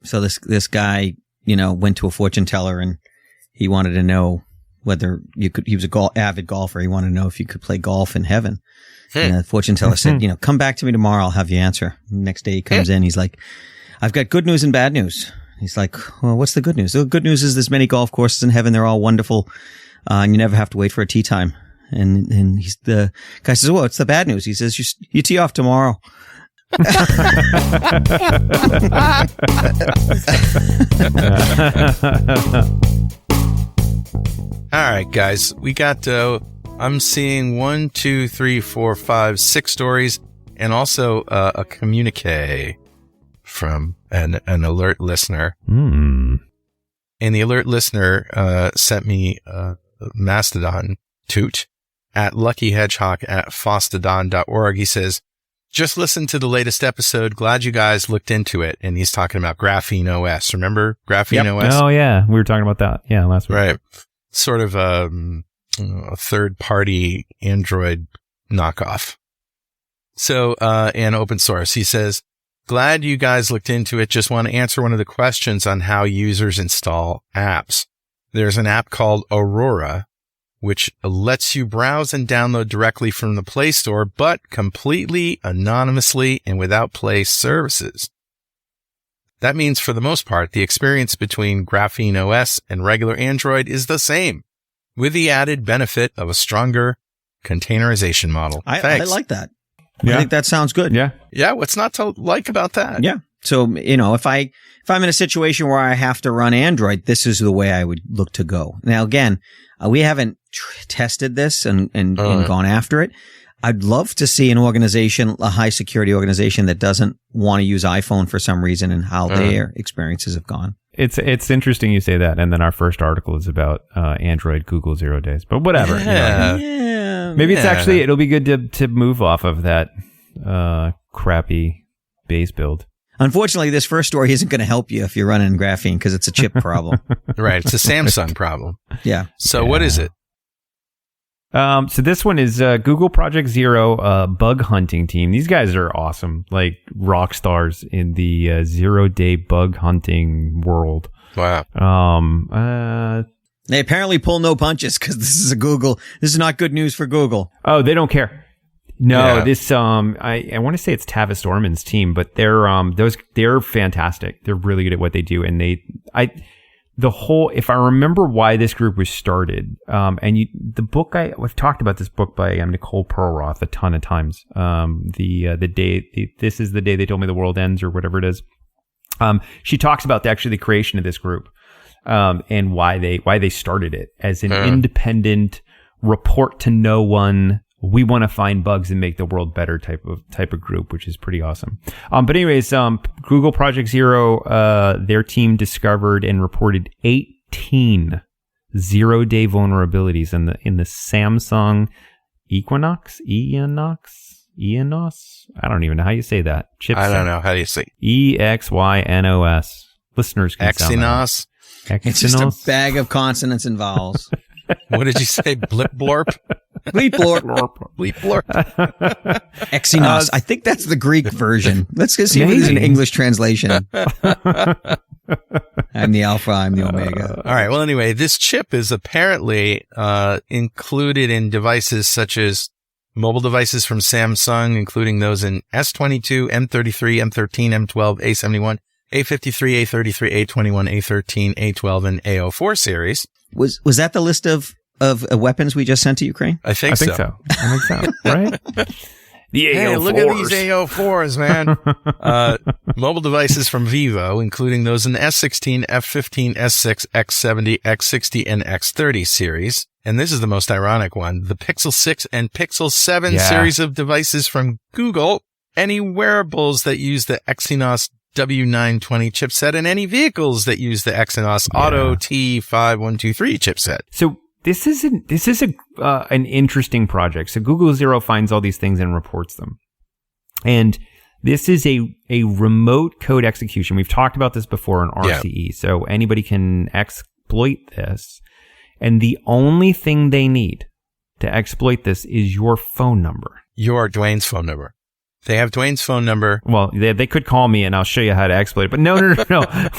So this guy, went to a fortune teller and he wanted to know whether you could. He was avid golfer. He wanted to know if you could play golf in heaven. And the fortune teller said, come back to me tomorrow. I'll have you answer. Next day he comes in. He's like, I've got good news and bad news. He's like, well, what's the good news? The good news is there's many golf courses in heaven. They're all wonderful. And you never have to wait for a tee time. And the guy says, well, it's the bad news. He says, you tee off tomorrow. All right, guys, we got, I'm seeing 1, 2, 3, 4, 5, 6 stories and also a communique from an alert listener. And the alert listener sent me a Mastodon toot at luckyhedgehog@fosstodon.org. He says, just listened to the latest episode. Glad you guys looked into it. And he's talking about Graphene OS. Remember Graphene OS? Oh, yeah. We were talking about that. Yeah, last week. Right. Sort of a third-party Android knockoff. So, and open source. He says, glad you guys looked into it. Just want to answer one of the questions on how users install apps. There's an app called Aurora, which lets you browse and download directly from the Play Store, but completely anonymously and without Play services. That means, for the most part, the experience between Graphene OS and regular Android is the same, with the added benefit of a stronger containerization model. I like that. Yeah. I think that sounds good. Yeah. Yeah, what's not to like about that? Yeah. So, if I'm in a situation where I have to run Android, this is the way I would look to go. Now, again, we haven't tested this and gone after it. I'd love to see an organization, a high security organization that doesn't want to use iPhone for some reason and how their experiences have gone. It's interesting you say that. And then our first article is about Android, Google 0 days, but whatever. Yeah. Maybe it's actually, it'll be good to move off of that crappy base build. Unfortunately, this first story isn't going to help you if you're running Graphene because it's a chip problem. Right. It's a Samsung problem. Yeah. So what is it? So this one is Google Project Zero bug hunting team. These guys are awesome, like rock stars in the 0-day bug hunting world. Wow. They apparently pull no punches because this is not good news for Google. Oh, they don't care. No, this I want to say it's Tavis Orman's team, but they're fantastic. They're really good at what they do, and if I remember why this group was started, the book I've talked about this book by Nicole Perlroth a ton of times. This is the day they told me the world ends, or whatever it is. She talks about the creation of this group, and why they started it as an independent, report to no one. We want to find bugs and make the world better type of group, which is pretty awesome. But anyways, Google Project Zero, their team discovered and reported 18 0-day vulnerabilities in the Samsung Equinox. I don't even know how you say that. Chipset. I don't know how you say EXYNOS. Listeners can Exynos. It's just a bag of consonants and vowels. What did you say? Blip blorp? Bleep blorp. Bleep blorp. Exynos. I think that's the Greek version. Let's go see if there's an English translation. I'm the Alpha, I'm the Omega. All right. Well, anyway, this chip is apparently included in devices such as mobile devices from Samsung, including those in S22, M33, M13, M12, A71, A53, A33, A21, A13, A12, and A04 series. Was that the list of weapons we just sent to Ukraine? I think so. Right? The AO4s. Hey, look at these AO4s, man. Mobile devices from Vivo, including those in the S16, F15, S6, X70, X60, and X30 series. And this is the most ironic one. The Pixel 6 and Pixel 7 series of devices from Google. Any wearables that use the Exynos W920 chipset, and any vehicles that use the Exynos Auto T5123 chipset. So this is an interesting project. So Google Zero finds all these things and reports them. And this is a remote code execution. We've talked about this before in RCE. So anybody can exploit this. And the only thing they need to exploit this is your phone number. Your Dwayne's phone number. They have Dwayne's phone number. Well, they could call me and I'll show you how to exploit it. But no.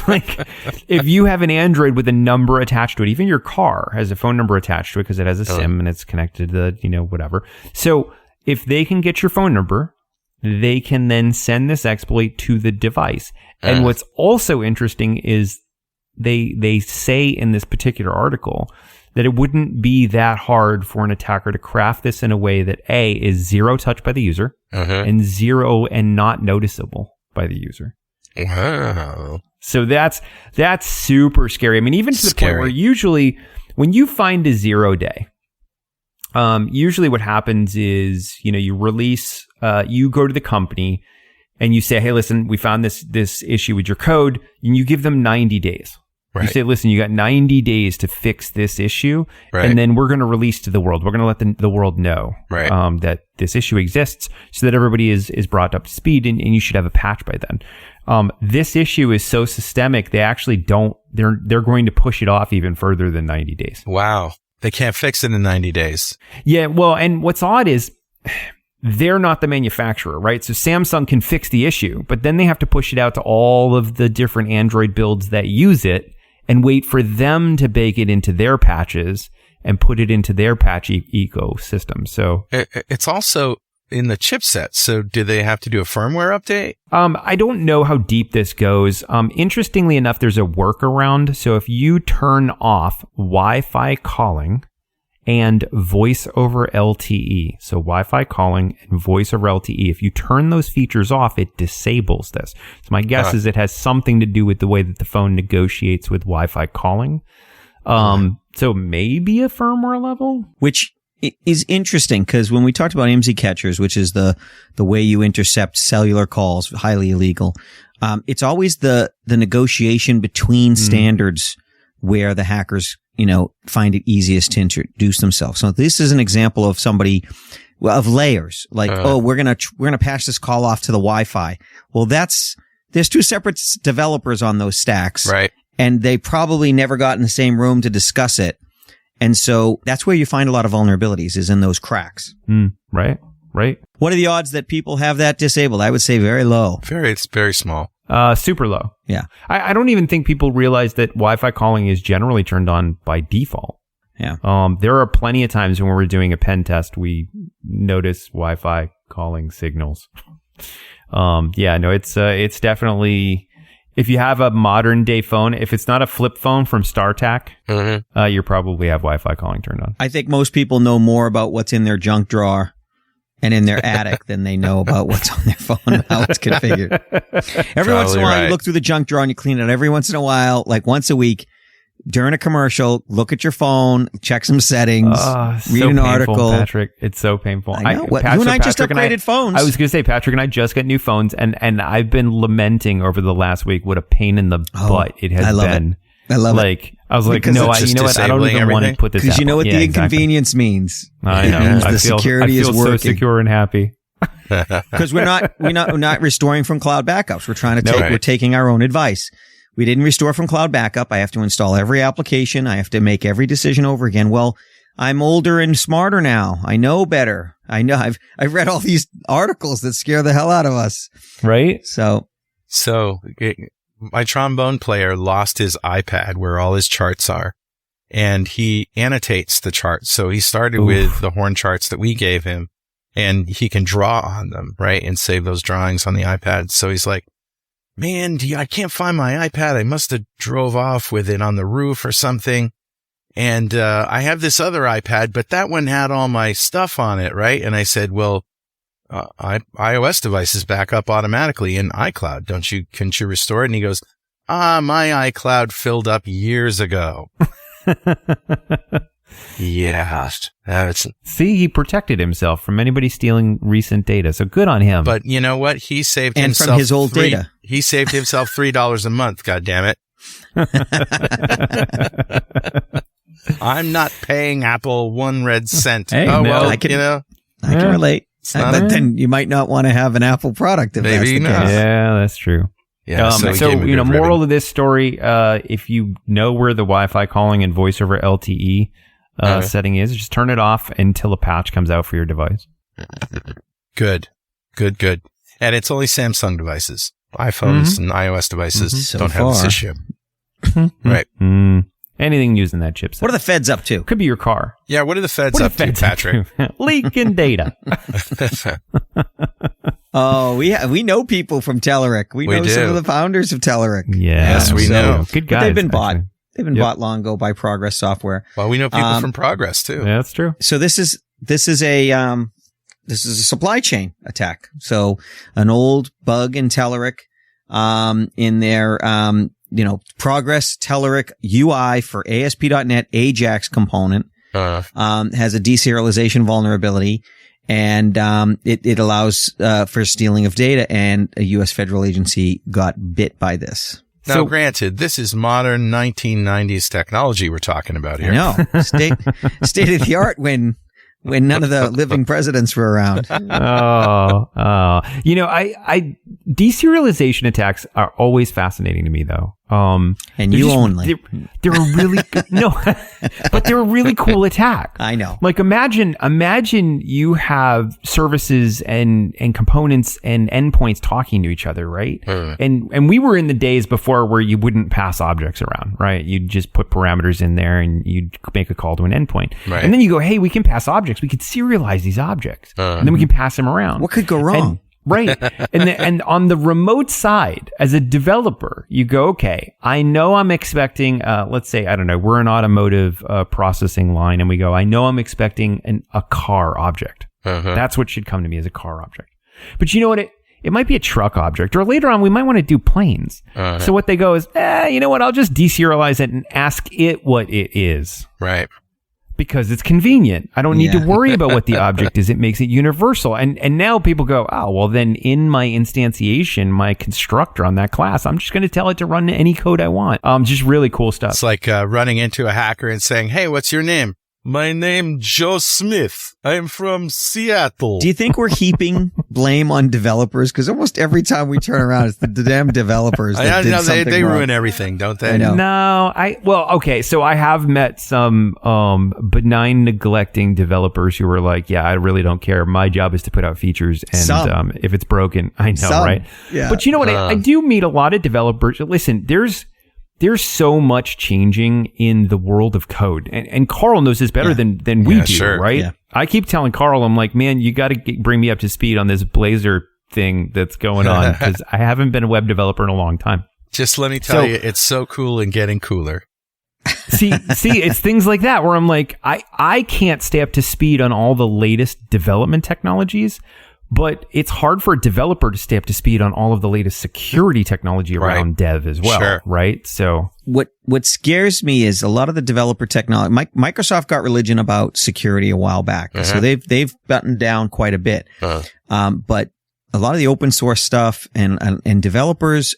Like, if you have an Android with a number attached to it, even your car has a phone number attached to it because it has a SIM and it's connected to the, whatever. So if they can get your phone number, they can then send this exploit to the device. And what's also interesting is they say in this particular article that it wouldn't be that hard for an attacker to craft this in a way that A, is zero touch by the user, and zero and not noticeable by the user. Wow. So that's super scary. I mean, even to the point where usually when you find a 0 day, usually what happens is, you release, you go to the company and you say, hey, listen, we found this issue with your code, and you give them 90 days. Right. You say, listen, you got 90 days to fix this issue, and then we're going to release to the world. We're going to let the world know that this issue exists so that everybody is brought up to speed, and you should have a patch by then. This issue is so systemic, they actually they're going to push it off even further than 90 days. Wow. They can't fix it in 90 days. Yeah, well, and what's odd is they're not the manufacturer, right? So Samsung can fix the issue, but then they have to push it out to all of the different Android builds that use it and wait for them to bake it into their patches and put it into their patch ecosystem. So it's also in the chipset. So do they have to do a firmware update? I don't know how deep this goes. Interestingly enough, there's a workaround. So if you turn off Wi-Fi calling and voice over LTE, so Wi-Fi calling and voice over LTE, if you turn those features off, it disables this. So my guess is it has something to do with the way that the phone negotiates with Wi-Fi calling. So maybe a firmware level, which is interesting because when we talked about IMSI catchers, which is the way you intercept cellular calls, highly illegal, it's always the negotiation between standards where the hackers, find it easiest to introduce themselves. So this is an example of somebody of layers, like, we're going to pass this call off to the Wi-Fi. Well, there's two separate developers on those stacks. Right. And they probably never got in the same room to discuss it. And so that's where you find a lot of vulnerabilities, is in those cracks. Right. What are the odds that people have that disabled? I would say very low. It's very small. Super low. Yeah. I don't even think people realize that Wi-Fi calling is generally turned on by default. Yeah. There are plenty of times when we're doing a pen test, we notice Wi-Fi calling signals. It's definitely, if you have a modern day phone, if it's not a flip phone from StarTAC, you probably have Wi-Fi calling turned on. I think most people know more about what's in their junk drawer and in their attic than they know about what's on their phone and how it's configured. Every once in a while, you look through the junk drawer and you clean it every once in a while, like once a week. During a commercial, look at your phone, check some settings, read an article. Patrick, it's so painful. I know. You and I just upgraded phones. I was going to say, Patrick and I just got new phones, and I've been lamenting over the last week what a pain in the butt it has been. I love it. I was like, no, you know what? I don't even want to put this out. Because you know what the inconvenience means. I know. It means the security is working. I feel so secure and happy. Because we're not restoring from cloud backups. We're trying to we're taking our own advice. We didn't restore from cloud backup. I have to install every application. I have to make every decision over again. Well, I'm older and smarter now. I know better. I know I've read all these articles that scare the hell out of us. Right? So my trombone player lost his iPad where all his charts are, and he annotates the charts. So he started with the horn charts that we gave him, and he can draw on them, right? And save those drawings on the iPad. So he's like, man, I can't find my iPad. I must have drove off with it on the roof or something. And I have this other iPad, but that one had all my stuff on it, right? And I said, well, iOS devices back up automatically in iCloud. Couldn't you restore it? And he goes, my iCloud filled up years ago. Yeah. See, he protected himself from anybody stealing recent data. So good on him. But you know what? He saved himself from his old data. He saved himself $3 a month. God damn it. I'm not paying Apple 1 red cent. Hey, I can relate. But then you might not want to have an Apple product if that's the case. Yeah, that's true. Yeah, moral of this story, if you know where the Wi-Fi calling and voice over LTE setting is, just turn it off until a patch comes out for your device. Good. And it's only Samsung devices. iPhones and iOS devices don't have this issue. Right. Anything using that chipset. What are the feds up to? Could be your car. Yeah, what are the feds up to, Patrick? Leaking data. Oh, we know people from Telerik. We know some of the founders of Telerik. Yes, we know. Good guys. But they've been bought. They've been bought long ago by Progress Software. Well, we know people from Progress too. Yeah, that's true. So this is a supply chain attack. So an old bug in Telerik, in their, Progress Telerik UI for ASP.NET Ajax component, has a deserialization vulnerability, and it allows for stealing of data, and a U.S. federal agency got bit by this. Now, granted, this is modern 1990s technology we're talking about here. I know. State of the art when none of the living presidents were around. Deserialization attacks are always fascinating to me, though. And you only. They're a really but they're a really cool attack. I know. Like imagine you have services and components and endpoints talking to each other, right? And we were in the days before where you wouldn't pass objects around, right? You'd just put parameters in there and you'd make a call to an endpoint. Right. And then you go, hey, we can pass objects. We could serialize these objects. And then we can pass them around. What could go wrong? Right. And on the remote side, as a developer, you go, okay, I know I'm expecting, let's say, I don't know, we're an automotive processing line, and we go, I know I'm expecting a car object. That's what should come to me as a car object. But you know what? It might be a truck object, or later on, we might want to do planes. So what they go is, you know what? I'll just deserialize it and ask it what it is. Right. Because it's convenient. I don't need to worry about what the object is. It makes it universal. And now people go, oh, well, then in my instantiation, my constructor on that class, I'm just going to tell it to run any code I want. Just really cool stuff. It's like running into a hacker and saying, hey, what's your name? My name Joe Smith. I'm from Seattle. Do you think we're heaping blame on developers? Because almost every time we turn around, it's the damn developers that did something they wrong. ruin everything, don't they? I know. No, okay. So I have met some benign neglecting developers who are like, yeah, I really don't care. My job is to put out features, and if it's broken, I know, right? Yeah. But you know what? I do meet a lot of developers. Listen, there's so much changing in the world of code. And Carl knows this better than we do, right? Yeah. I keep telling Carl, I'm like, man, you got to bring me up to speed on this Blazor thing that's going on, because I haven't been a web developer in a long time. Just let me tell you, it's so cool and getting cooler. See, it's things like that where I'm like, I can't stay up to speed on all the latest development technologies, but it's hard for a developer to stay up to speed on all of the latest security technology around dev as well, right? So what scares me is a lot of the developer technology. Microsoft got religion about security a while back, so they've buttoned down quite a bit. But a lot of the open source stuff and developers,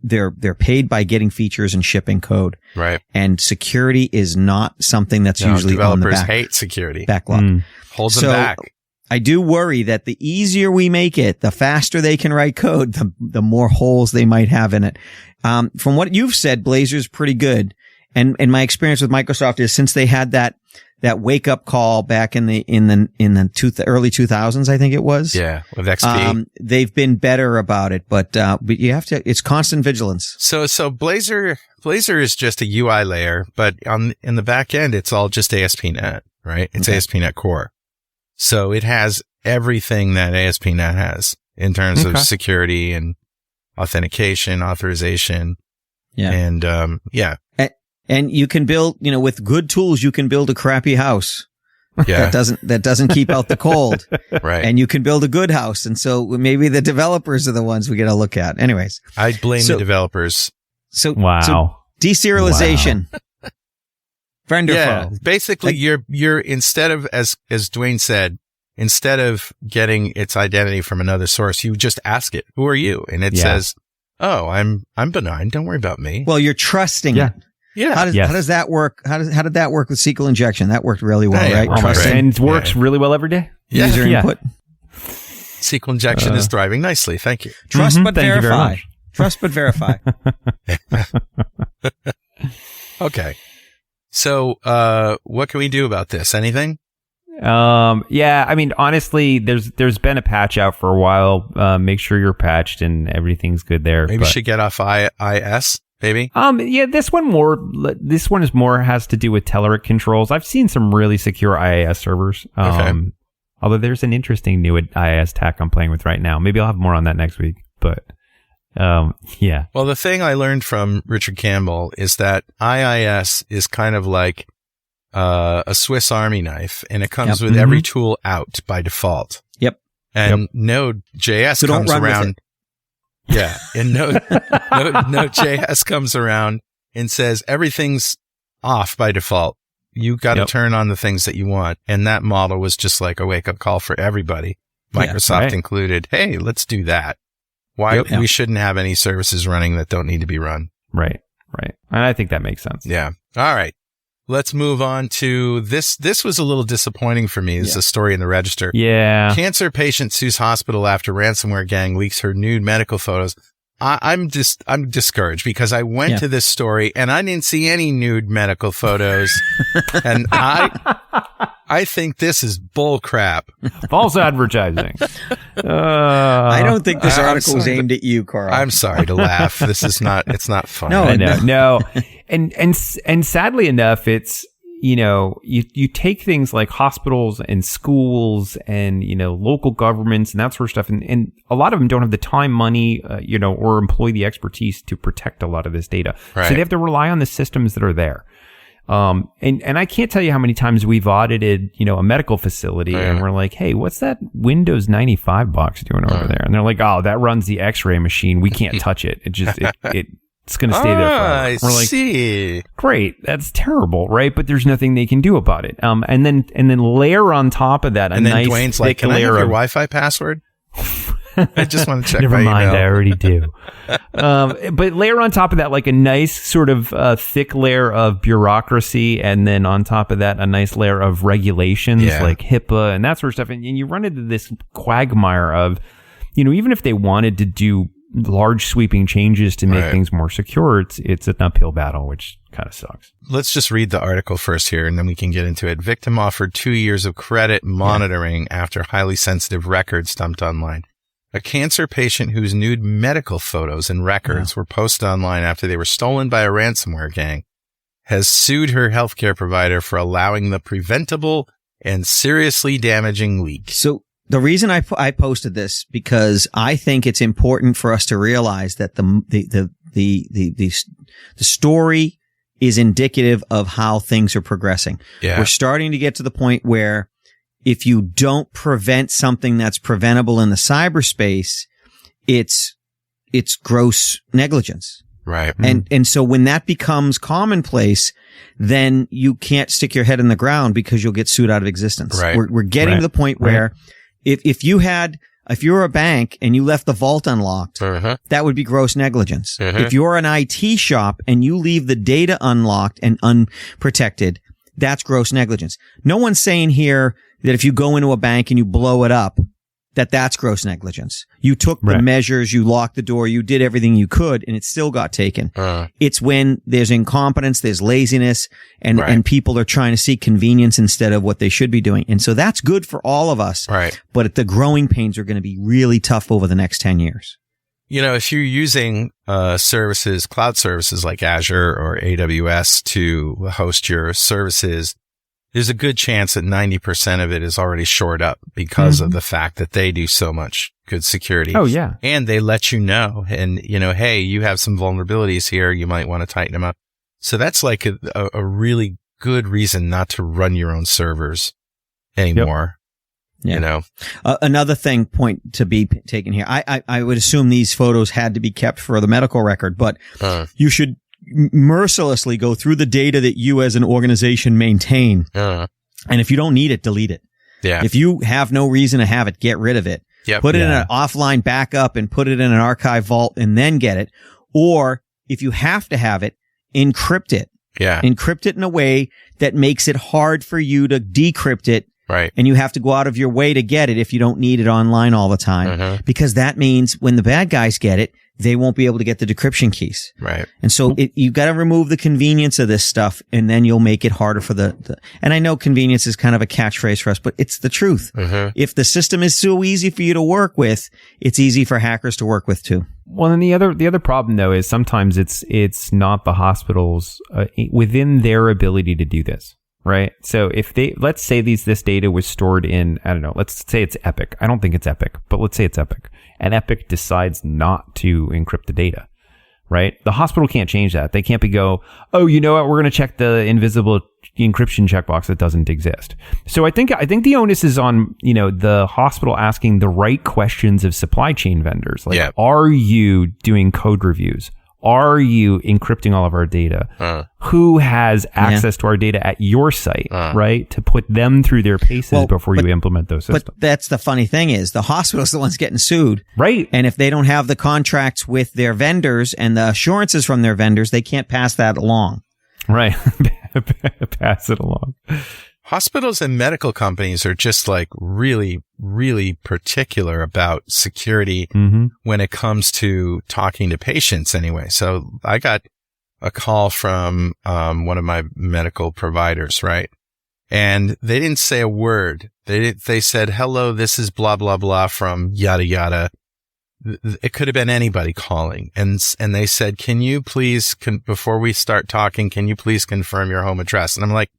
they're paid by getting features and shipping code, right? And security is not something that's usually on the developers hate security backlog. Holds them back. I do worry that the easier we make it, the faster they can write code, the more holes they might have in it. From what you've said, Blazor's pretty good. And my experience with Microsoft is since they had that wake up call back in the early 2000s, I think it was. Yeah. With XP. They've been better about it, but you have to, it's constant vigilance. So Blazor is just a UI layer, but in the back end, it's all just ASP.NET, right? It's ASP.NET Core. So it has everything that ASP.NET has in terms of security and authentication, authorization. Yeah. And, And you can build, with good tools, you can build a crappy house. Yeah. That doesn't keep out the cold. Right. And you can build a good house. And so maybe the developers are the ones we got to look at. Anyways. I blame the developers. So deserialization. Wow. Friend or foe? Basically, you're instead of, as Dwayne said, instead of getting its identity from another source, you just ask it, who are you? And it says, oh, I'm benign. Don't worry about me. Well, you're trusting it. Yeah. How does that work? How did that work with SQL injection? That worked really well, right? Trusting. And it works really well every day. User input. SQL injection is thriving nicely. Thank you. Trust but verify. Trust but verify. Okay. So, what can we do about this? Anything? Yeah, I mean, honestly, there's been a patch out for a while. Make sure you're patched and everything's good there. Maybe you should get off IIS, maybe. Yeah, this one is more has to do with Telerik controls. I've seen some really secure IIS servers. Okay. Although there's an interesting new IIS tack I'm playing with right now. Maybe I'll have more on that next week. But yeah. Well, the thing I learned from Richard Campbell is that IIS is kind of like a Swiss Army knife, and it comes with every tool out by default. Yep. And Node.js comes around. Yeah. And Node.js comes around and says everything's off by default. You got to turn on the things that you want. And that model was just like a wake-up call for everybody, Microsoft included. Hey, let's do that. Why we shouldn't have any services running that don't need to be run. Right. And I think that makes sense. Yeah. All right. Let's move on to this. This was a little disappointing for me. This is a story in the Register. Yeah. Cancer patient sues hospital after ransomware gang leaks her nude medical photos. I'm discouraged because I went to this story and I didn't see any nude medical photos. And I think this is bull crap. False advertising. I don't think this article was aimed at you, Carl. I'm sorry to laugh. It's not funny. No. And sadly enough, it's, you take things like hospitals and schools and, local governments and that sort of stuff. And a lot of them don't have the time, money, or employ the expertise to protect a lot of this data. Right. So they have to rely on the systems that are there. And I can't tell you how many times we've audited, a medical facility and we're like, hey, what's that Windows 95 box doing over there? And they're like, oh, that runs the X-ray machine. We can't touch it. It's going to stay there forever. We're like, see. Great. That's terrible, right? But there's nothing they can do about it. And then layer on top of that and then Dwayne's like, can I have your Wi-Fi password? I just want to check. Never mind, email. I already do. But layer on top of that, like a nice sort of thick layer of bureaucracy, and then on top of that, a nice layer of regulations like HIPAA and that sort of stuff. And you run into this quagmire of, even if they wanted to do large sweeping changes to make things more secure, it's an uphill battle, which kind of sucks. Let's just read the article first here, and then we can get into it. Victim offered 2 years of credit monitoring after highly sensitive records dumped online. A cancer patient whose nude medical photos and records were posted online after they were stolen by a ransomware gang has sued her healthcare provider for allowing the preventable and seriously damaging leak. So the reason I posted this, because I think it's important for us to realize that the story is indicative of how things are progressing. Yeah. We're starting to get to the point where if you don't prevent something that's preventable in the cyberspace, it's gross negligence. Right. And so when that becomes commonplace, then you can't stick your head in the ground because you'll get sued out of existence. Right. We're getting to the point where if you were a bank and you left the vault unlocked, that would be gross negligence. If you're an IT shop and you leave the data unlocked and unprotected, that's gross negligence. No one's saying here that if you go into a bank and you blow it up, that's gross negligence. You took the measures, you locked the door, you did everything you could, and it still got taken. It's when there's incompetence, there's laziness, and people are trying to seek convenience instead of what they should be doing. And so that's good for all of us. Right. But the growing pains are going to be really tough over the next 10 years. If you're using services, cloud services like Azure or AWS to host your services, there's a good chance that 90% of it is already shored up because of the fact that they do so much good security. Oh, yeah. And they let you know. And, hey, you have some vulnerabilities here. You might want to tighten them up. So that's like a really good reason not to run your own servers anymore. Yeah. Another point to be taken here. I would assume these photos had to be kept for the medical record, but you should mercilessly go through the data that you as an organization maintain. And if you don't need it, delete it. Yeah. If you have no reason to have it, get rid of it. Yep. Put it in an offline backup and put it in an archive vault and then get it. Or if you have to have it, encrypt it. Yeah. Encrypt it in a way that makes it hard for you to decrypt it Right. And you have to go out of your way to get it if you don't need it online all the time, because that means when the bad guys get it, they won't be able to get the decryption keys. Right. And so you got to remove the convenience of this stuff, and then you'll make it harder for and I know convenience is kind of a catchphrase for us, but it's the truth. If the system is so easy for you to work with, it's easy for hackers to work with too. Well, and the other problem though is sometimes it's not the hospitals within their ability to do this. Right. So if let's say this data was stored in, I don't know, let's say it's Epic. I don't think it's Epic, but let's say it's Epic. And Epic decides not to encrypt the data. Right. The hospital can't change that. They can't oh, you know what? We're going to check the invisible encryption checkbox that doesn't exist. So I think the onus is on, the hospital asking the right questions of supply chain vendors. Like, Are you doing code reviews? Are you encrypting all of our data? Who has access to our data at your site, right? To put them through their paces before you implement those systems. But that's the funny thing is the hospital's the ones getting sued. Right. And if they don't have the contracts with their vendors and the assurances from their vendors, they can't pass that along. Right. Pass it along. Hospitals and medical companies are just like really, really particular about security when it comes to talking to patients anyway. So I got a call from one of my medical providers, right? And they didn't say a word. They said, hello, this is blah, blah, blah from yada, yada. It could have been anybody calling. And they said, can you please, before we start talking, can you please confirm your home address? And I'm like,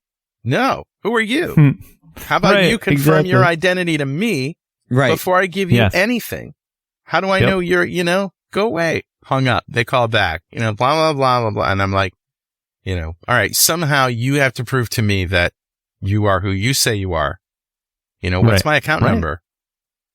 no. Who are you? How about you confirm your identity to me before I give you anything? How do I know you're, go away. Hung up. They call back, blah, blah, blah, blah, blah. And I'm like, all right, somehow you have to prove to me that you are who you say you are. What's my account number?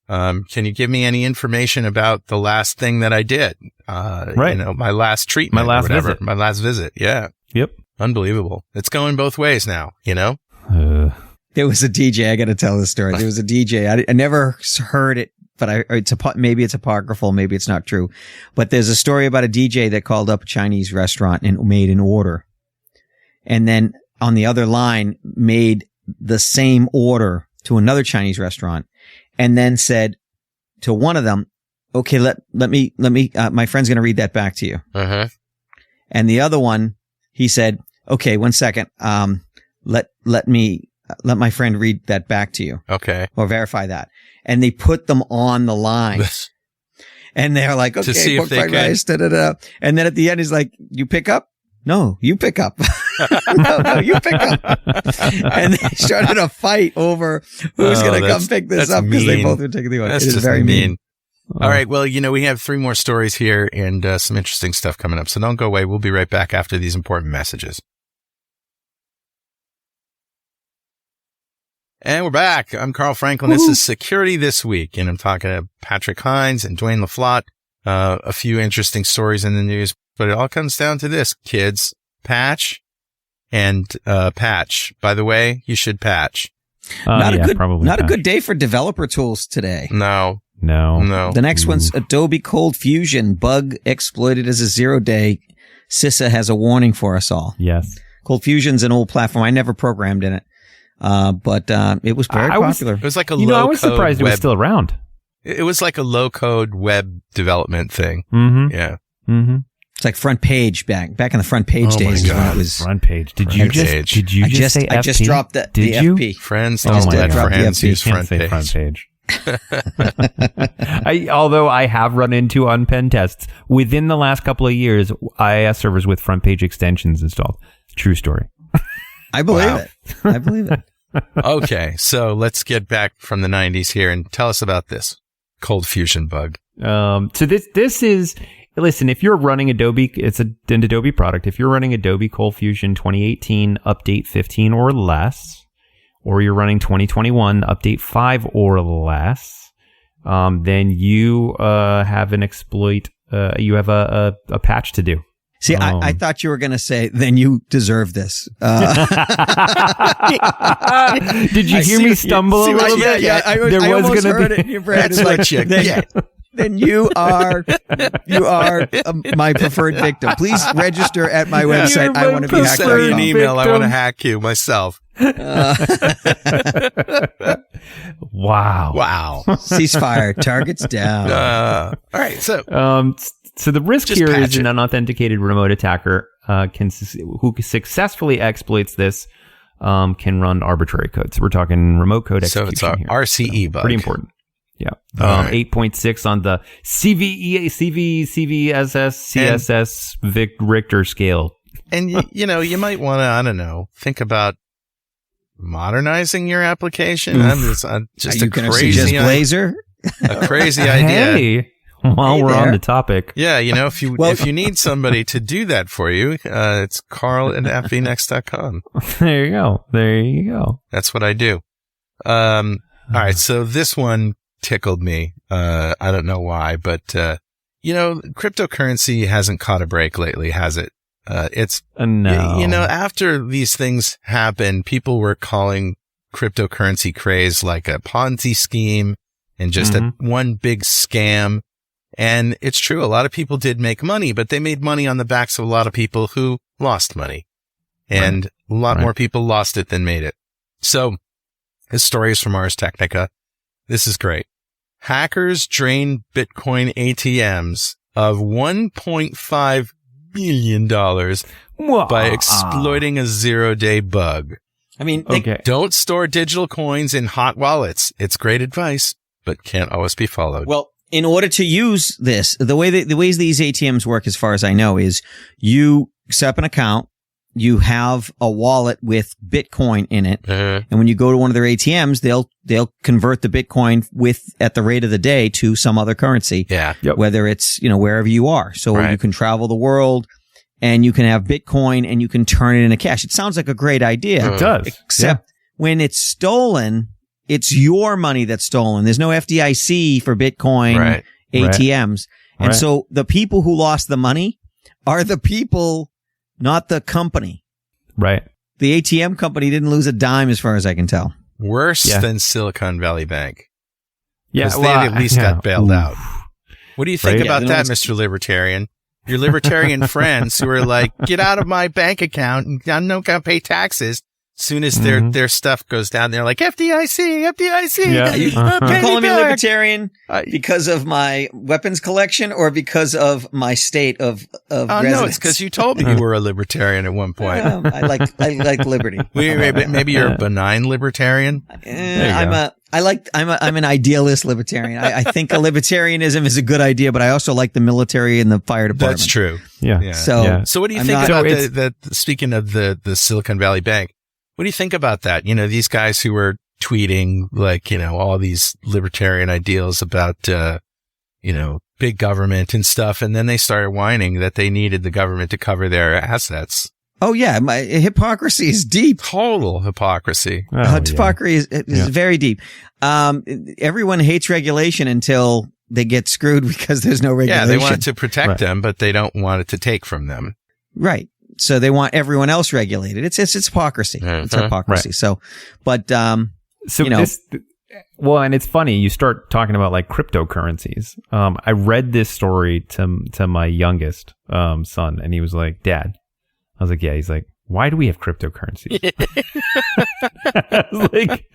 Can you give me any information about the last thing that I did? My last treatment, my last visit. Yeah. Yep. Unbelievable. It's going both ways now, There was a DJ. I got to tell this story. There was a DJ. I never heard it, but maybe it's apocryphal. Maybe it's not true. But there's a story about a DJ that called up a Chinese restaurant and made an order. And then on the other line made the same order to another Chinese restaurant and then said to one of them, okay, let me, my friend's going to read that back to you. And the other one, he said, okay, 1 second. Let my friend read that back to you. Okay. Or verify that. And they put them on the line. And they're like, okay, to see if they could. And then at the end, he's like, you pick up? No, you pick up. no, you pick up. And they started a fight over who's going to come pick this up because they both were taking the order. That's just very mean. All right. Well, we have 3 more stories here and some interesting stuff coming up. So don't go away. We'll be right back after these important messages. And we're back. I'm Carl Franklin. This is Security This Week, and I'm talking to Patrick Hines and Dwayne LaFlotte. A few interesting stories in the news, but it all comes down to this, kids. Patch and patch. By the way, you should patch. Not a good day for developer tools today. No. The next one's Adobe Cold Fusion bug exploited as a 0-day. CISA has a warning for us all. Yes. Cold Fusion's an old platform. I never programmed in it. But it was very popular. It was like a low-code I was surprised it was still around. It was like a low-code web development thing. Yeah. It's like Front Page back in the Front Page days. Is when it was Front Page. Did you just say FP? I just dropped the FP. Friends don't let friends use Front Page. Although I have run into on pen tests within the last couple of years, IIS servers with Front Page extensions installed. True story. I believe it. Okay, so let's get back from the 90s here and tell us about this Cold Fusion bug. So this is, listen, if you're running Adobe, it's an Adobe product. If you're running Adobe Cold Fusion 2018 update 15 or less, or you're running 2021 update 5 or less, then you have an exploit. You have a patch to do. See, I thought you were going to say, then you deserve this. Did you hear me stumble a little bit? Yeah. I almost heard it in your brain. That's what you get. Then you are my preferred victim. Please register at my website. I want to be hacked. Send me an email. I want to hack you myself. Wow. Ceasefire. Targets down. All right. So the risk Just here patch is it. an unauthenticated remote attacker who successfully exploits this can run arbitrary code. So we're talking remote code So execution it's our here. RCE bug. Pretty important. Yeah. All right. 8.6 on the CVSS Vic Richter scale. And you might want to, I don't know, think about modernizing your application. Just Are a you going to suggest crazy, Blazor? a crazy idea. Hey, while we're on the topic. Yeah, if you need somebody to do that for you, it's Carl@fvnext.com. There you go. That's what I do. All right, so this one tickled me. I don't know why, but cryptocurrency hasn't caught a break lately, has it? It's No. after these things happen, people were calling cryptocurrency craze like a Ponzi scheme and just one big scam. And it's true. A lot of people did make money, but they made money on the backs of a lot of people who lost money, and a lot more people lost it than made it. So this story is from Ars Technica. This is great. Hackers drained Bitcoin ATMs of $1.5 billion by exploiting a 0-day bug. I mean, Don't store digital coins in hot wallets. It's great advice, but can't always be followed. Well, in order to use this, the ways these ATMs work, as far as I know, is you set up an account, you have a wallet with Bitcoin in it, and when you go to one of their ATMs, they'll convert the Bitcoin at the rate of the day to some other currency. Yeah. Yep. Whether it's, wherever you are. So you can travel the world and you can have Bitcoin and you can turn it into cash. It sounds like a great idea. It does. Except when it's stolen, it's your money that's stolen. There's no FDIC for Bitcoin ATMs. And so the people who lost the money are the people, not the company. Right. The ATM company didn't lose a dime as far as I can tell. Worse than Silicon Valley Bank. Yeah. Because they at least got bailed out. What do you think Right. about that, Mr. Libertarian? Your libertarian friends who are like, get out of my bank account and I'm not going to pay taxes. Soon as their stuff goes down, they're like, FDIC. Yeah. You Pay calling me back. libertarian because of my weapons collection or because of my state of residence? No, it's because you told me you were a libertarian at one point. I like liberty. Maybe you're a benign libertarian. I'm an idealist libertarian. I think a libertarianism is a good idea, but I also like the military and the fire department. That's true. Yeah. So what do you think not- about speaking of the Silicon Valley Bank, what do you think about that? These guys who were tweeting like, all these libertarian ideals about, big government and stuff. And then they started whining that they needed the government to cover their assets. Oh yeah. My hypocrisy is deep. Total hypocrisy. Hypocrisy is very deep. Everyone hates regulation until they get screwed because there's no regulation. Yeah. They want it to protect them, but they don't want it to take from them. Right. So they want everyone else regulated. It's hypocrisy. It's hypocrisy. Right. So, but, and it's funny. You start talking about like cryptocurrencies. I read this story to my youngest, son, and he was like, Dad. I was like, yeah. He's like, why do we have cryptocurrency? I was like,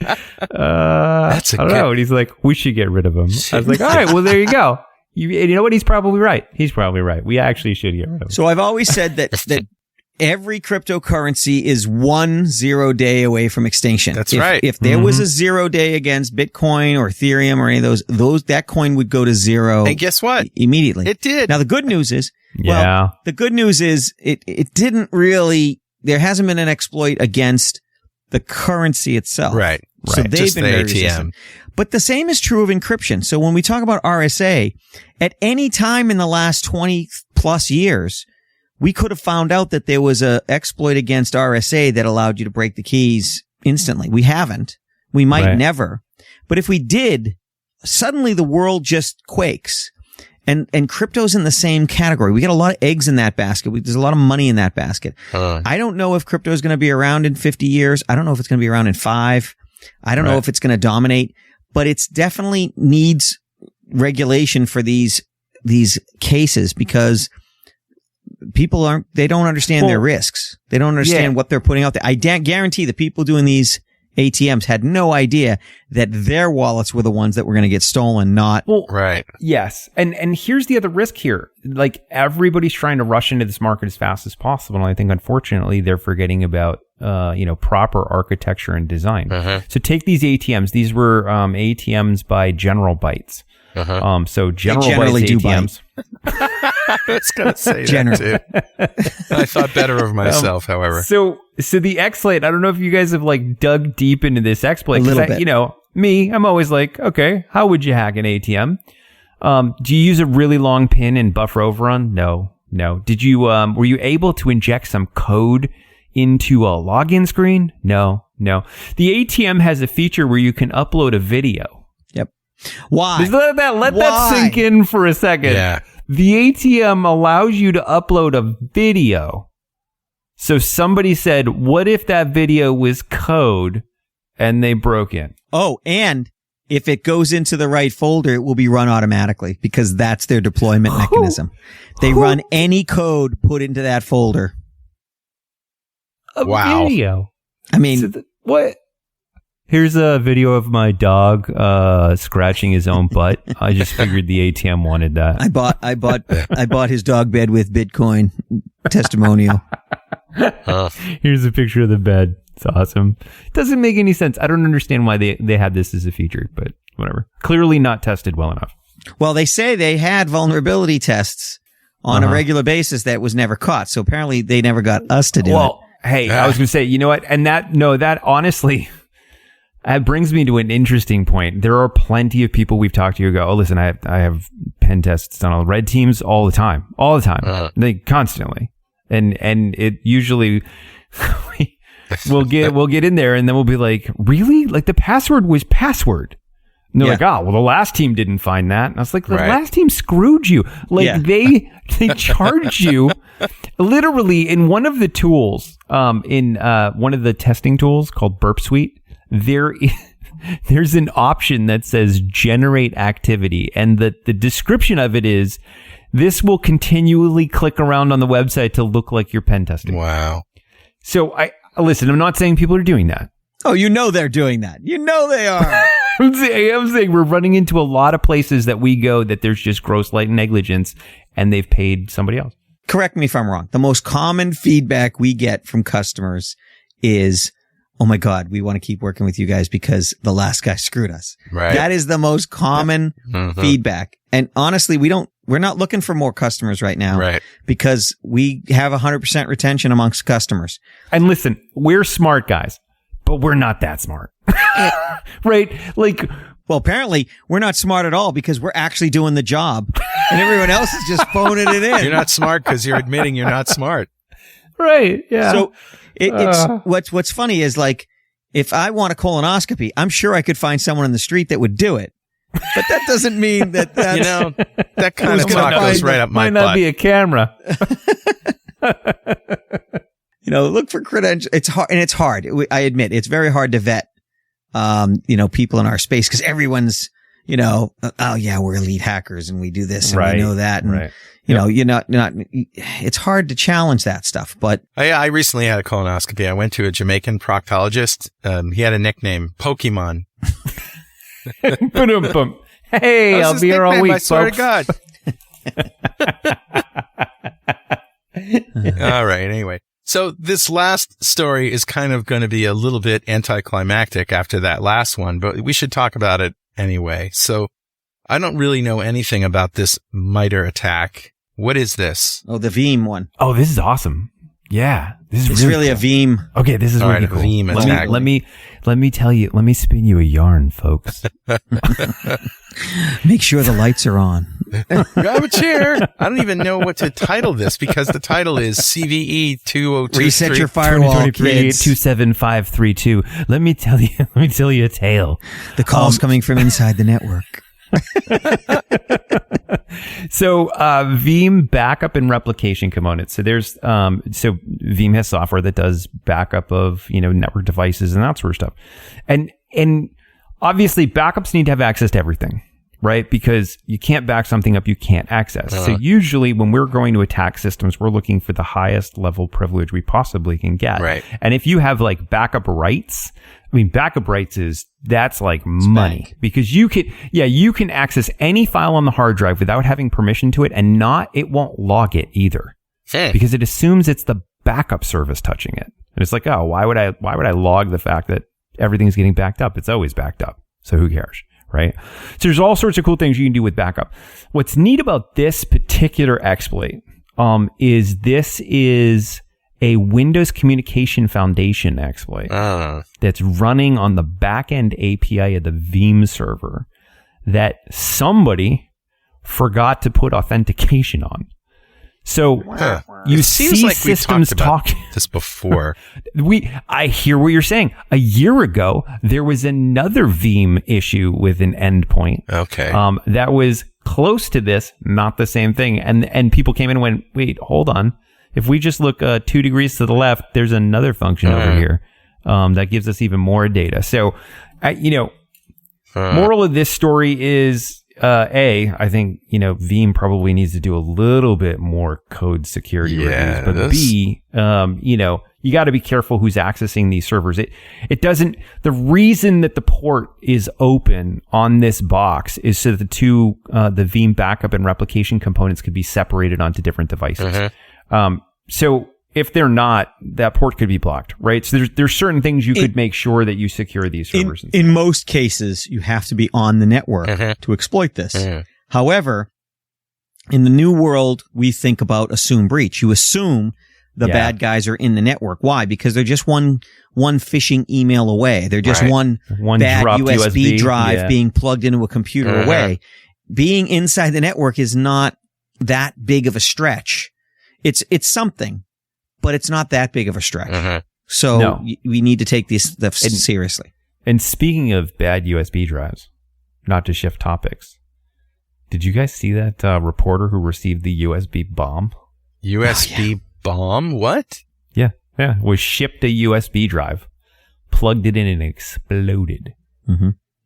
I don't know. And he's like, we should get rid of them. I was like, all right, well, there you go. You know what? He's probably right. We actually should get rid of them. So I've always said that every cryptocurrency is 1 0 day away from extinction. That's right. If there was a 0 day against Bitcoin or Ethereum or any of those that coin would go to zero. And guess what? Immediately. It did. Now the good news is, it didn't really, there hasn't been an exploit against the currency itself. Right. So they've Just been the very ATM. resistant. But the same is true of encryption. So when we talk about RSA, at any time in the last 20 plus years, we could have found out that there was a exploit against RSA that allowed you to break the keys instantly. We haven't. We might never. But if we did, suddenly the world just quakes. And crypto's in the same category. We get a lot of eggs in that basket. There's a lot of money in that basket. I don't know if crypto is going to be around in 50 years. I don't know if it's going to be around in 5. I don't know if it's going to dominate, but it's definitely needs regulation for these cases because people they don't understand their risks. They don't understand what they're putting out there. I guarantee the people doing these ATMs had no idea that their wallets were the ones that were going to get stolen, not. Well, right. Yes. And here's the other risk here. Like, everybody's trying to rush into this market as fast as possible. And I think, unfortunately, they're forgetting about, proper architecture and design. So take these ATMs. These were ATMs by General Bytes. So General Bytes ATMs. I was going to say that too. I thought better of myself, however. So the exploit, I don't know if you guys have like dug deep into this exploit. A little bit. I'm always like, okay, how would you hack an ATM? Do you use a really long pin and buffer overrun? No. Did you, were you able to inject some code into a login screen? No. The ATM has a feature where you can upload a video. Yep. Why? Let that sink in for a second. Yeah. The ATM allows you to upload a video. So somebody said, what if that video was code and they broke in? Oh, and if it goes into the right folder, it will be run automatically because that's their deployment mechanism. They run any code put into that folder. A video. I mean, what? Here's a video of my dog scratching his own butt. I just figured the ATM wanted that. I bought his dog bed with Bitcoin testimonial. Here's a picture of the bed. It's awesome. It doesn't make any sense. I don't understand why they had this as a feature, but whatever. Clearly not tested well enough. Well, they say they had vulnerability tests on a regular basis that was never caught. So apparently they never got us to do it. Well, hey, I was going to say, you know what? And that honestly, that brings me to an interesting point. There are plenty of people we've talked to who go, oh, listen, I have pen tests done on red teams all the time. They constantly. And it usually we'll get in there and then we'll be like, really? Like the password was password. And they're like, oh, well, the last team didn't find that. And I was like, the last team screwed you. Like they charged you literally in one of the tools, in one of the testing tools called Burp Suite. There's an option that says generate activity. And the description of it is, this will continually click around on the website to look like you're pen testing. Wow. So listen, I'm not saying people are doing that. Oh, they're doing that. They are. I'm saying we're running into a lot of places that we go that there's just gross light negligence and they've paid somebody else. Correct me if I'm wrong. The most common feedback we get from customers is, oh my God, we want to keep working with you guys because the last guy screwed us. Right. That is the most common feedback. And honestly, we're not looking for more customers right now. Right. Because we have 100% retention amongst customers. And listen, we're smart guys, but we're not that smart. Right? Like, well, apparently we're not smart at all because we're actually doing the job and everyone else is just phoning it in. You're not smart because you're admitting you're not smart. Right. Yeah. So it's what's funny is like, if I want a colonoscopy, I'm sure I could find someone on the street that would do it. But that doesn't mean that that's... that kind of talk goes right up my butt. Might not be a camera. Look for credentials. It's hard, and it's hard. I admit, it's very hard to vet, people in our space because everyone's, oh yeah, we're elite hackers and we do this and we know that. And, you're not, it's hard to challenge that stuff, but. I recently had a colonoscopy. I went to a Jamaican proctologist. He had a nickname, Pokemon. Hey, I'll be here all week, I swear folks. to God. All right. Anyway, so this last story is kind of going to be a little bit anticlimactic after that last one, but we should talk about it anyway. So I don't really know anything about this MITRE attack. What is this? Oh, the Veeam one. Oh, this is awesome. Yeah, this is really cool. A Veeam. Okay, this is really cool. Veeam attack. Let me tell you. Let me spin you a yarn, folks. Make sure the lights are on. Grab a chair. I don't even know what to title this because the title is CVE 2023. Reset your firewall, kids. 27532. Let me tell you a tale. The call's coming from inside the network. So Veeam backup and replication components. So there's so Veeam has software that does backup of network devices and that sort of stuff. And obviously backups need to have access to everything, right? Because you can't back something up you can't access. So usually when we're going to attack systems, we're looking for the highest level privilege we possibly can get. Right. And if you have like backup rights, I mean, backup rights that's like money because you can access any file on the hard drive without having permission to it and it won't log it either because it assumes it's the backup service touching it. And it's like, oh, why would I log the fact that everything's getting backed up? It's always backed up. So who cares? Right. So there's all sorts of cool things you can do with backup. What's neat about this particular exploit, is this is a Windows Communication Foundation exploit that's running on the backend API of the Veeam server that somebody forgot to put authentication on. So you see like systems talking this before. I hear what you're saying. A year ago, there was another Veeam issue with an endpoint. Okay. That was close to this, not the same thing. And people came in and went, wait, hold on. If we just look 2 degrees to the left, there's another function over here that gives us even more data. So, moral of this story is, I think, Veeam probably needs to do a little bit more code security reviews. But B, you got to be careful who's accessing these servers. It doesn't, the reason that the port is open on this box is so that the Veeam backup and replication components could be separated onto different devices. So if they're not, that port could be blocked, right? So there's certain things you could make sure that you secure these servers. In most cases, you have to be on the network to exploit this. However, in the new world, we think about assume breach. You assume the bad guys are in the network. Why? Because they're just one phishing email away. They're just one bad USB drive being plugged into a computer away. Being inside the network is not that big of a stretch. It's something, but it's not that big of a stretch. So we need to take this stuff seriously. And speaking of bad USB drives, not to shift topics, did you guys see that reporter who received the USB bomb? USB bomb? What? Yeah. Was shipped a USB drive, plugged it in, and it exploded.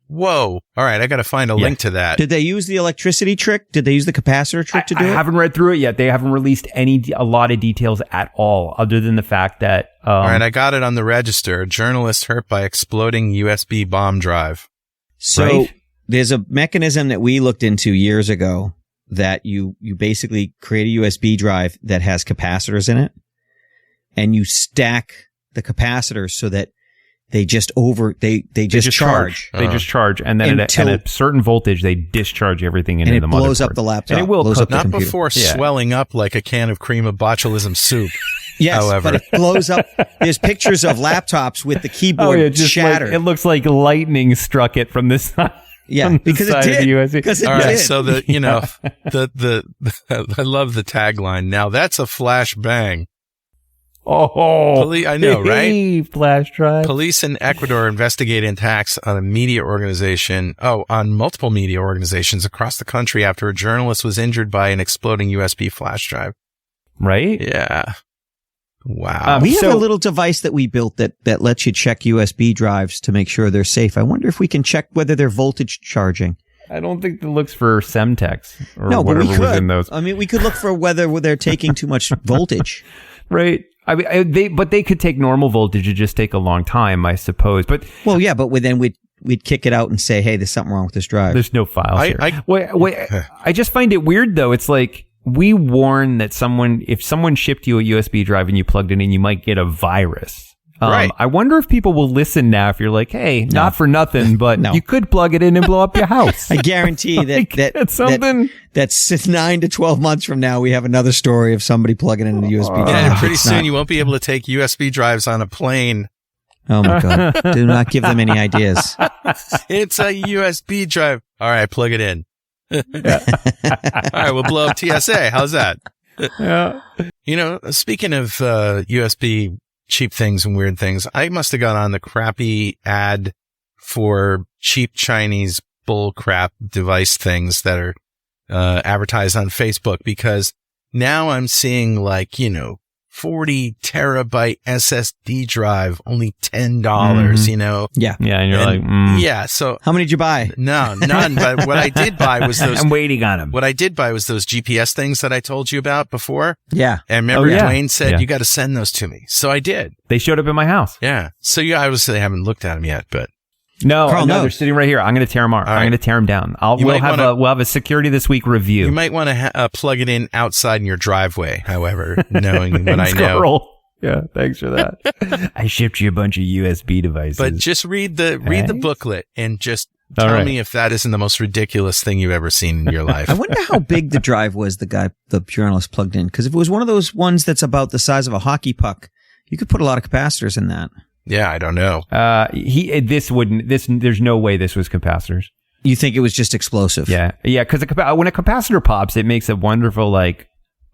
Whoa. All right. I got to find a link to that. Did they use the electricity trick? Did they use the capacitor trick to do it? I haven't read through it yet. They haven't released a lot of details at all, other than the fact that... all right. I got it on the register. A journalist hurt by exploding USB bomb drive. So there's a mechanism that we looked into years ago that you basically create a USB drive that has capacitors in it, and you stack the capacitors so that they just charge. They just charge, and then at a certain voltage, they discharge everything into the motherboard. And it blows up the laptop. And it will blows up the not computer. Before swelling up like a can of cream of botulism soup. Yes, however. but it blows up. There's pictures of laptops with the keyboard shattered. It looks like lightning struck it from this side. Yeah, because it did. Because it All right, did. so I love the tagline. Now that's a flash bang. I know, right? Flash drive. Police in Ecuador investigating attacks on on multiple media organizations across the country after a journalist was injured by an exploding USB flash drive. Right? Yeah. Wow. We have a little device that we built that lets you check USB drives to make sure they're safe. I wonder if we can check whether they're voltage charging. I don't think it looks for Semtex or but we whatever was in could. those. I mean, we could look for whether they're taking too much voltage. Right. I mean, they could take normal voltage. It just take a long time, I suppose. But then we'd kick it out and say, hey, there's something wrong with this drive. There's no files here. I just find it weird though. It's like we warn that if someone shipped you a USB drive and you plugged it in, you might get a virus. Right. I wonder if people will listen now if you're like, hey, not for nothing, but you could plug it in and blow up your house. I guarantee that's 9 to 12 months from now, we have another story of somebody plugging in a USB drive. And pretty soon you won't be able to take USB drives on a plane. Oh my God. Do not give them any ideas. It's a USB drive. All right, plug it in. All right, we'll blow up TSA. How's that? Yeah. Speaking of USB cheap things and weird things, I must have got on the crappy ad for cheap Chinese bull crap device things that are advertised on Facebook, because now I'm seeing 40 terabyte SSD drive, only $10, you know? Yeah. Yeah. And you're like, yeah. So how many did you buy? no, none. But what I did buy was those. I'm waiting on them. What I did buy was those GPS things that I told you about before. Yeah. And remember, yeah. Dwayne said, Yeah. you got to send those to me. So I did. They showed up in my house. Yeah. So you obviously haven't looked at them yet, but. No, Carl, no, no. they're sitting right here. I'm going to tear them apart. All right. I'm going to tear them down. You We'll might have a security this week review. You might want to plug it in outside in your driveway, however, knowing what I know. Scroll. Yeah, thanks for that. I shipped you a bunch of USB devices. But just read the booklet and just All tell right. me if that isn't the most ridiculous thing you've ever seen in your life. I wonder how big the drive was the journalist plugged in. Because if it was one of those ones that's about the size of a hockey puck, you could put a lot of capacitors in that. Yeah, I don't know. There's no way this was capacitors. You think it was just explosive? Yeah. Yeah. Because when a capacitor pops, it makes a wonderful, like,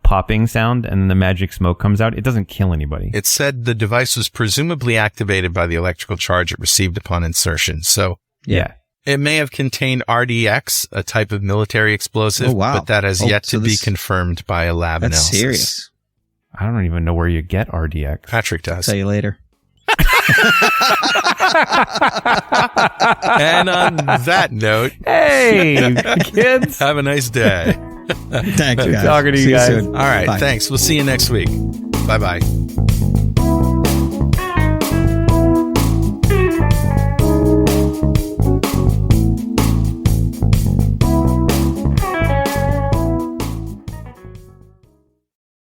popping sound and the magic smoke comes out. It doesn't kill anybody. It said the device was presumably activated by the electrical charge it received upon insertion. So Yeah. it may have contained RDX, a type of military explosive, Oh, wow. but that has yet so to be this- confirmed by a lab That's analysis. serious. I don't even know where you get RDX. Patrick does. Tell you later. And on that note, Hey, kids. have a nice day. Thanks, guys. Talking to you See guys. soon. All right. Bye. Thanks. We'll see you next week. Bye-bye.